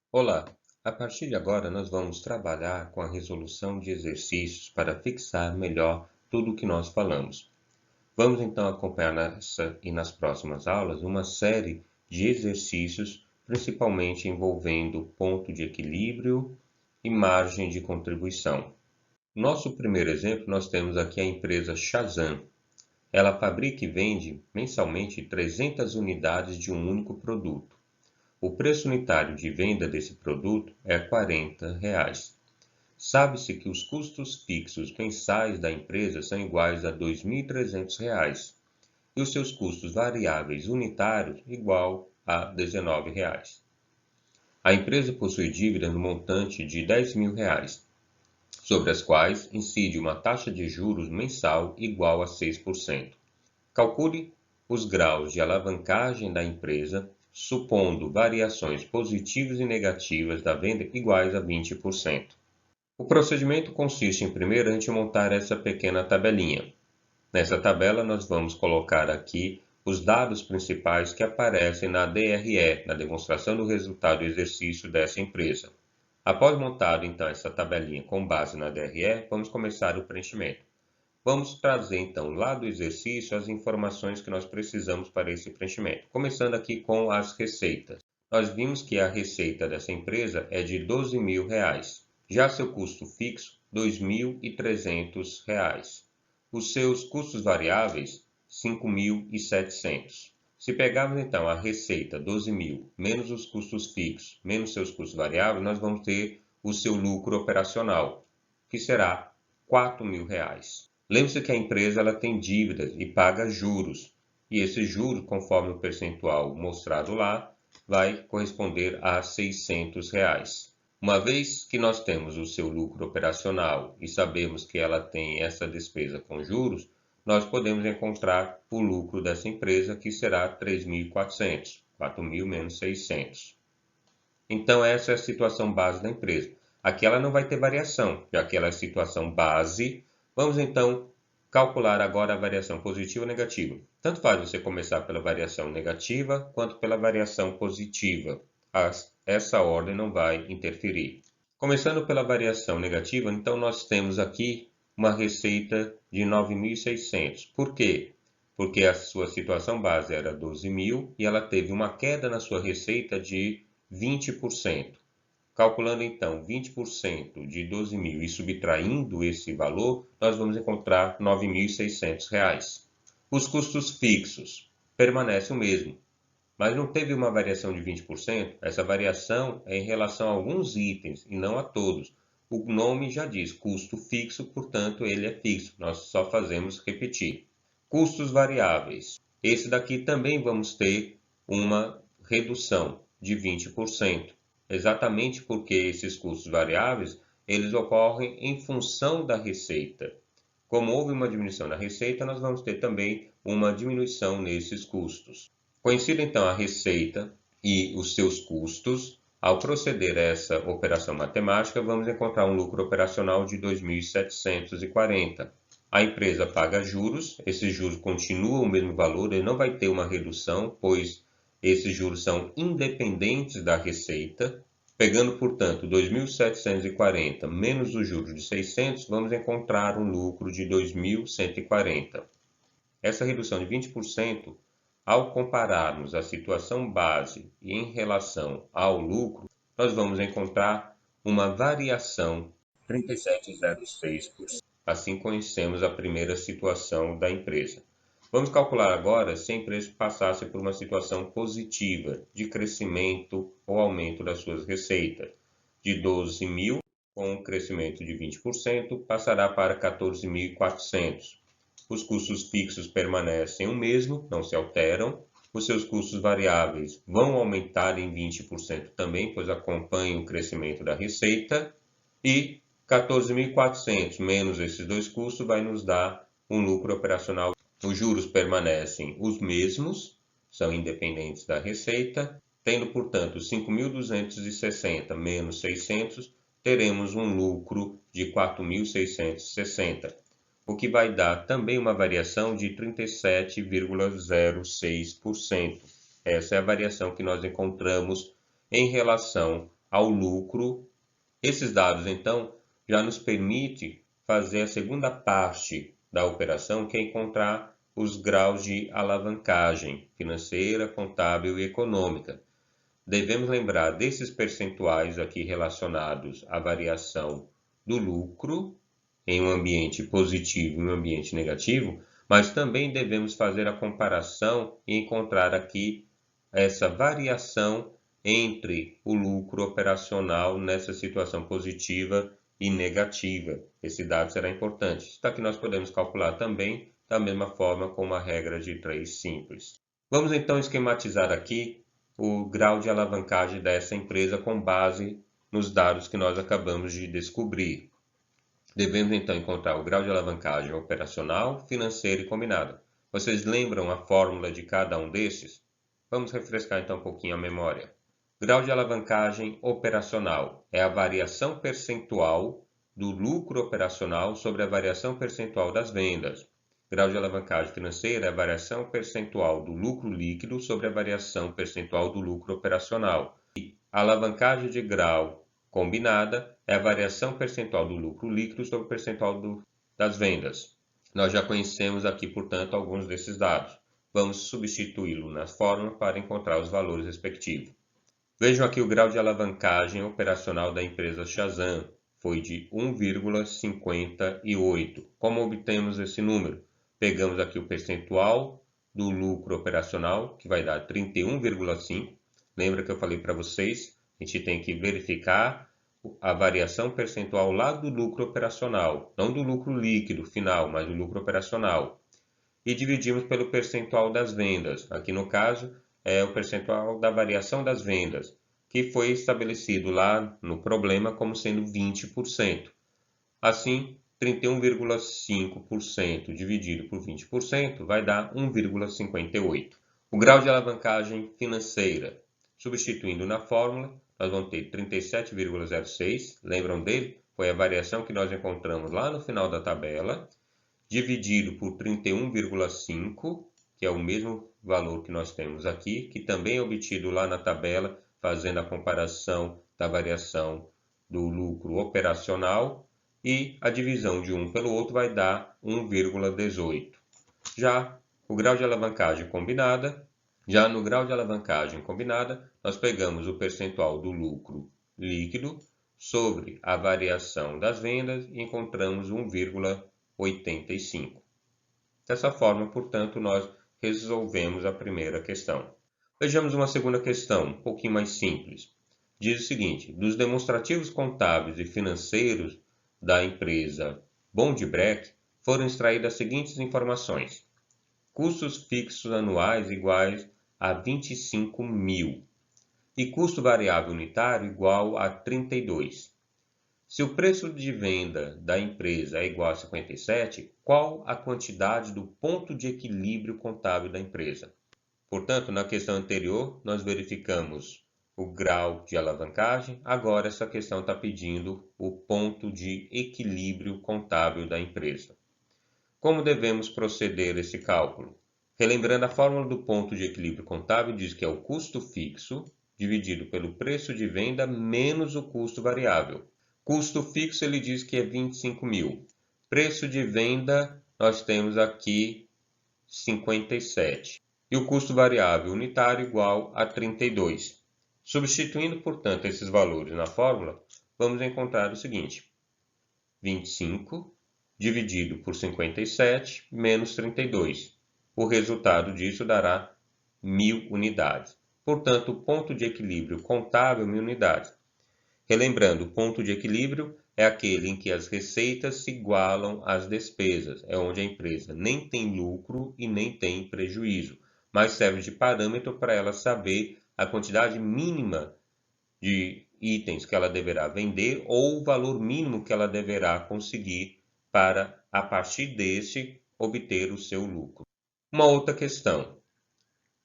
Olá! A partir de agora, nós vamos trabalhar com a resolução de exercícios para fixar melhor tudo o que nós falamos. Vamos então acompanhar nessa e nas próximas aulas uma série de exercícios, principalmente envolvendo ponto de equilíbrio e margem de contribuição. Nosso primeiro exemplo, nós temos aqui a empresa Shazam. Ela fabrica e vende mensalmente 300 unidades de um único produto. O preço unitário de venda desse produto é R$ 40. Sabe-se que os custos fixos mensais da empresa são iguais a R$ 2.300 e os seus custos variáveis unitários igual a R$ 19. A empresa possui dívida no montante de R$ 10.000, sobre as quais incide uma taxa de juros mensal igual a 6%. Calcule os graus de alavancagem da empresa, supondo variações positivas e negativas da venda iguais a 20%. O procedimento consiste em primeiro a gente montar essa pequena tabelinha. Nessa tabela nós vamos colocar aqui os dados principais que aparecem na DRE, na demonstração do resultado do exercício dessa empresa. Após montado então essa tabelinha com base na DRE, vamos começar o preenchimento. Vamos trazer então lá do exercício as informações que nós precisamos para esse preenchimento. Começando aqui com as receitas. Nós vimos que a receita dessa empresa é de R$ 12.000. Já seu custo fixo, R$ 2.300. Os seus custos variáveis, R$ 5.700. Se pegarmos então a receita 12.000 menos os custos fixos, menos seus custos variáveis, nós vamos ter o seu lucro operacional, que será R$ 4.000. Lembre-se que a empresa ela tem dívidas e paga juros, e esse juros, conforme o percentual mostrado lá, vai corresponder a R$ 600. Uma vez que nós temos o seu lucro operacional e sabemos que ela tem essa despesa com juros, nós podemos encontrar o lucro dessa empresa, que será 3.400, 4.000 menos 600. Então, essa é a situação base da empresa. Aqui ela não vai ter variação, já que ela é a situação base. Vamos então calcular agora a variação positiva ou negativa. Tanto faz você começar pela variação negativa quanto pela variação positiva. Essa ordem não vai interferir. Começando pela variação negativa, então nós temos aqui uma receita de 9.600. Por quê? Porque a sua situação base era 12.000 e ela teve uma queda na sua receita de 20%. Calculando então 20% de 12.000 e subtraindo esse valor, nós vamos encontrar R$ 9.600. Os custos fixos permanecem o mesmo, mas não teve uma variação de 20%. Essa variação é em relação a alguns itens e não a todos. O nome já diz custo fixo, portanto ele é fixo, nós só fazemos repetir. Custos variáveis. Esse daqui também vamos ter uma redução de 20%, exatamente porque esses custos variáveis eles ocorrem em função da receita. Como houve uma diminuição na receita, nós vamos ter também uma diminuição nesses custos. Conhecida então a receita e os seus custos, ao proceder a essa operação matemática, vamos encontrar um lucro operacional de 2.740. A empresa paga juros, esses juros continuam o mesmo valor, ele não vai ter uma redução, pois esses juros são independentes da receita. Pegando, portanto, 2.740 menos os juros de 600, vamos encontrar um lucro de 2.140. Essa redução de 20%, ao compararmos a situação base e em relação ao lucro, nós vamos encontrar uma variação de 37,06%. Assim conhecemos a primeira situação da empresa. Vamos calcular agora se a empresa passasse por uma situação positiva de crescimento ou aumento das suas receitas. De 12.000, com um crescimento de 20%, passará para 14.400. Os custos fixos permanecem o mesmo, não se alteram. Os seus custos variáveis vão aumentar em 20% também, pois acompanham o crescimento da receita. E 14.400 menos esses dois custos vai nos dar um lucro operacional. Os juros permanecem os mesmos, são independentes da receita. Tendo, portanto, 5.260 menos 600, teremos um lucro de 4.660. O que vai dar também uma variação de 37,06%. Essa é a variação que nós encontramos em relação ao lucro. Esses dados, então, já nos permite fazer a segunda parte da operação, que é encontrar os graus de alavancagem financeira, contábil e econômica. Devemos lembrar desses percentuais aqui relacionados à variação do lucro em um ambiente positivo e um ambiente negativo, mas também devemos fazer a comparação e encontrar aqui essa variação entre o lucro operacional nessa situação positiva e negativa. Esse dado será importante. Isso aqui nós podemos calcular também da mesma forma com uma regra de 3 simples. Vamos então esquematizar aqui o grau de alavancagem dessa empresa com base nos dados que nós acabamos de descobrir. Devemos então encontrar o grau de alavancagem operacional, financeira e combinada. Vocês lembram a fórmula de cada um desses? Vamos refrescar então um pouquinho a memória. Grau de alavancagem operacional é a variação percentual do lucro operacional sobre a variação percentual das vendas. Grau de alavancagem financeira é a variação percentual do lucro líquido sobre a variação percentual do lucro operacional. E a alavancagem de grau combinada é a variação percentual do lucro líquido sobre o percentual das vendas. Nós já conhecemos aqui, portanto, alguns desses dados. Vamos substituí-lo na fórmula para encontrar os valores respectivos. Vejam aqui o grau de alavancagem operacional da empresa Shazam. Foi de 1,58. Como obtemos esse número? Pegamos aqui o percentual do lucro operacional, que vai dar 31,5. Lembra que eu falei para vocês? A gente tem que verificar a variação percentual lá do lucro operacional, não do lucro líquido final, mas do lucro operacional. E dividimos pelo percentual das vendas. Aqui no caso é o percentual da variação das vendas, que foi estabelecido lá no problema como sendo 20%. Assim, 31,5% dividido por 20% vai dar 1,58. O grau de alavancagem financeira. Substituindo na fórmula, nós vamos ter 37,06. Lembram dele? Foi a variação que nós encontramos lá no final da tabela, dividido por 31,5, que é o mesmo valor que nós temos aqui, que também é obtido lá na tabela, fazendo a comparação da variação do lucro operacional, e a divisão de um pelo outro vai dar 1,18. Já no grau de alavancagem combinada, nós pegamos o percentual do lucro líquido sobre a variação das vendas e encontramos 1,85. Dessa forma, portanto, nós resolvemos a primeira questão. Vejamos uma segunda questão, um pouquinho mais simples. Diz o seguinte: dos demonstrativos contábeis e financeiros da empresa Bond Breck foram extraídas as seguintes informações: custos fixos anuais iguais a 25 mil e custo variável unitário igual a 32. Se o preço de venda da empresa é igual a 57, qual a quantidade do ponto de equilíbrio contábil da empresa? Portanto, na questão anterior, nós verificamos o grau de alavancagem. Agora, essa questão está pedindo o ponto de equilíbrio contábil da empresa. Como devemos proceder esse cálculo? Relembrando a fórmula do ponto de equilíbrio contábil, diz que é o custo fixo dividido pelo preço de venda menos o custo variável. Custo fixo ele diz que é 25 mil. Preço de venda nós temos aqui 57. E o custo variável unitário igual a 32. Substituindo, portanto, esses valores na fórmula, vamos encontrar o seguinte: 25 dividido por 57 menos 32. O resultado disso dará 1.000 unidades. Portanto, o ponto de equilíbrio contábil é 1.000 unidades. Relembrando, o ponto de equilíbrio é aquele em que as receitas se igualam às despesas. É onde a empresa nem tem lucro e nem tem prejuízo, mas serve de parâmetro para ela saber a quantidade mínima de itens que ela deverá vender ou o valor mínimo que ela deverá conseguir para, a partir deste, obter o seu lucro. Uma outra questão: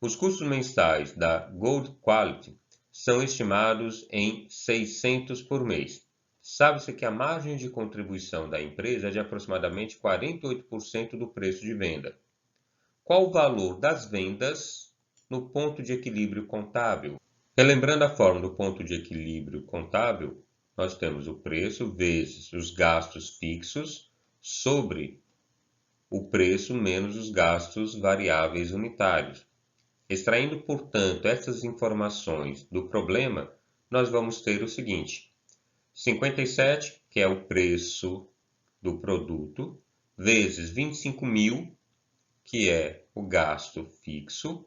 os custos mensais da Gold Quality são estimados em 600 por mês. Sabe-se que a margem de contribuição da empresa é de aproximadamente 48% do preço de venda. Qual o valor das vendas no ponto de equilíbrio contábil? Relembrando a fórmula do ponto de equilíbrio contábil, nós temos o preço vezes os gastos fixos sobre o preço menos os gastos variáveis unitários. Extraindo, portanto, essas informações do problema, nós vamos ter o seguinte: 57, que é o preço do produto, vezes 25.000, que é o gasto fixo,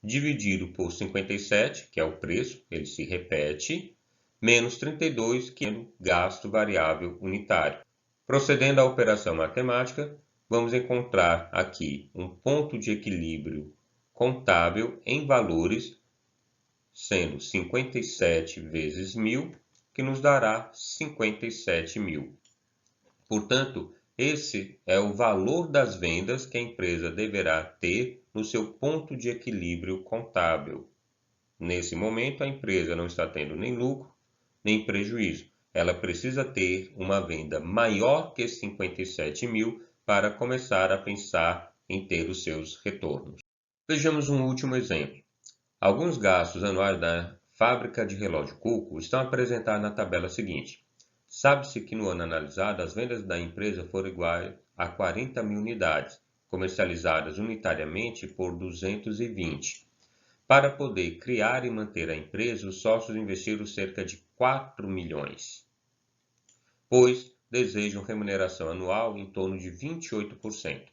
dividido por 57, que é o preço, ele se repete, menos 32, que é o gasto variável unitário. Procedendo à operação matemática, vamos encontrar aqui um ponto de equilíbrio contábil em valores, sendo 57 vezes 1.000, que nos dará 57.000. Portanto, esse é o valor das vendas que a empresa deverá ter no seu ponto de equilíbrio contábil. Nesse momento, a empresa não está tendo nem lucro, nem prejuízo. Ela precisa ter uma venda maior que 57.000 para começar a pensar em ter os seus retornos. Vejamos um último exemplo. Alguns gastos anuais da fábrica de relógio Cuco estão apresentados na tabela seguinte. Sabe-se que no ano analisado, as vendas da empresa foram iguais a 40.000 unidades, comercializadas unitariamente por 220. Para poder criar e manter a empresa, os sócios investiram cerca de 4 milhões, pois desejam remuneração anual em torno de 28%.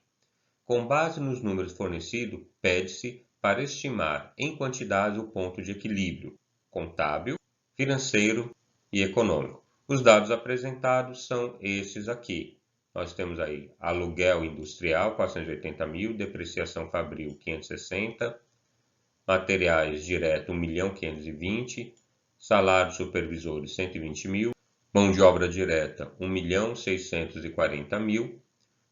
Com base nos números fornecidos, pede-se para estimar em quantidade o ponto de equilíbrio contábil, financeiro e econômico. Os dados apresentados são esses aqui. Nós temos aí aluguel industrial, 480.000, depreciação fabril, 560, materiais direto, 1.520.000, salários supervisores, 120.000, mão de obra direta, 1.640.000,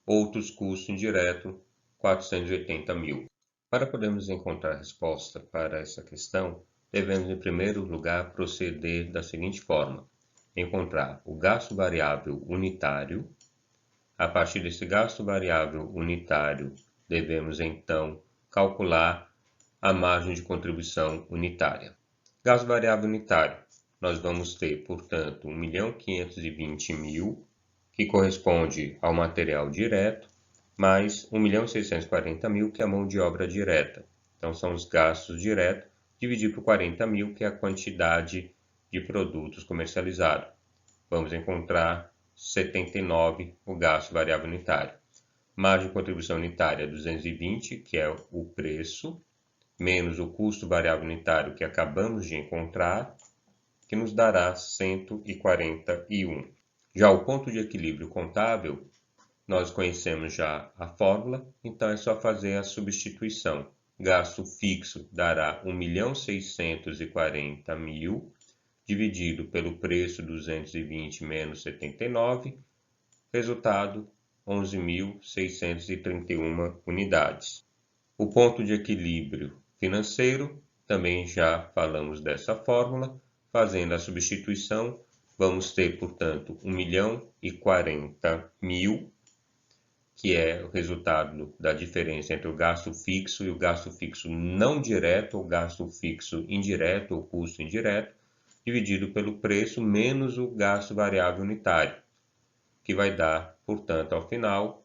outros custos indiretos, 480.000. Para podermos encontrar a resposta para essa questão, devemos, em primeiro lugar, proceder da seguinte forma: encontrar o gasto variável unitário. A partir desse gasto variável unitário, devemos, então, calcular a margem de contribuição unitária. Gasto variável unitário, nós vamos ter, portanto, 1.520.000, que corresponde ao material direto, mais 1.640.000, que é a mão de obra direta. Então, são os gastos diretos, dividido por 40.000, que é a quantidade de produtos comercializados. Vamos encontrar 79, o gasto variável unitário. Margem de contribuição unitária, 220, que é o preço, menos o custo variável unitário que acabamos de encontrar, que nos dará 141. Já o ponto de equilíbrio contábil, nós conhecemos já a fórmula, então é só fazer a substituição. Gasto fixo dará 1.640.000, dividido pelo preço 220 menos 79, resultado 11.631 unidades. O ponto de equilíbrio financeiro, também já falamos dessa fórmula, fazendo a substituição, vamos ter, portanto, 1.040.000, que é o resultado da diferença entre o gasto fixo e o gasto fixo não direto, ou gasto fixo indireto, ou custo indireto, dividido pelo preço menos o gasto variável unitário, que vai dar, portanto, ao final,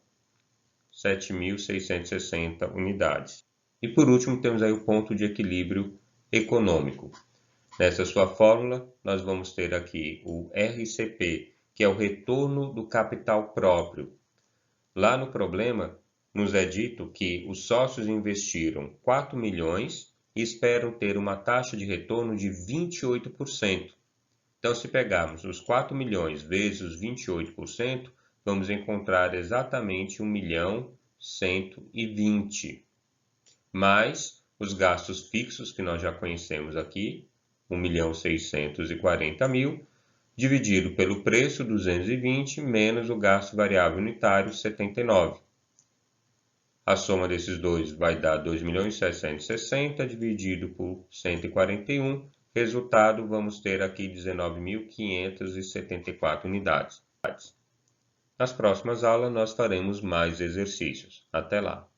7.660 unidades. E por último, temos aí o ponto de equilíbrio econômico. Nessa sua fórmula, nós vamos ter aqui o RCP, que é o retorno do capital próprio. Lá no problema, nos é dito que os sócios investiram 4 milhões e esperam ter uma taxa de retorno de 28%. Então, se pegarmos os 4 milhões vezes os 28%, vamos encontrar exatamente 1.120.000, mais os gastos fixos que nós já conhecemos aqui, 1.640.000, dividido pelo preço, 220, menos o gasto variável unitário, 79. A soma desses dois vai dar 2.760.000 dividido por 141. Resultado, vamos ter aqui 19.574 unidades. Nas próximas aulas, nós faremos mais exercícios. Até lá!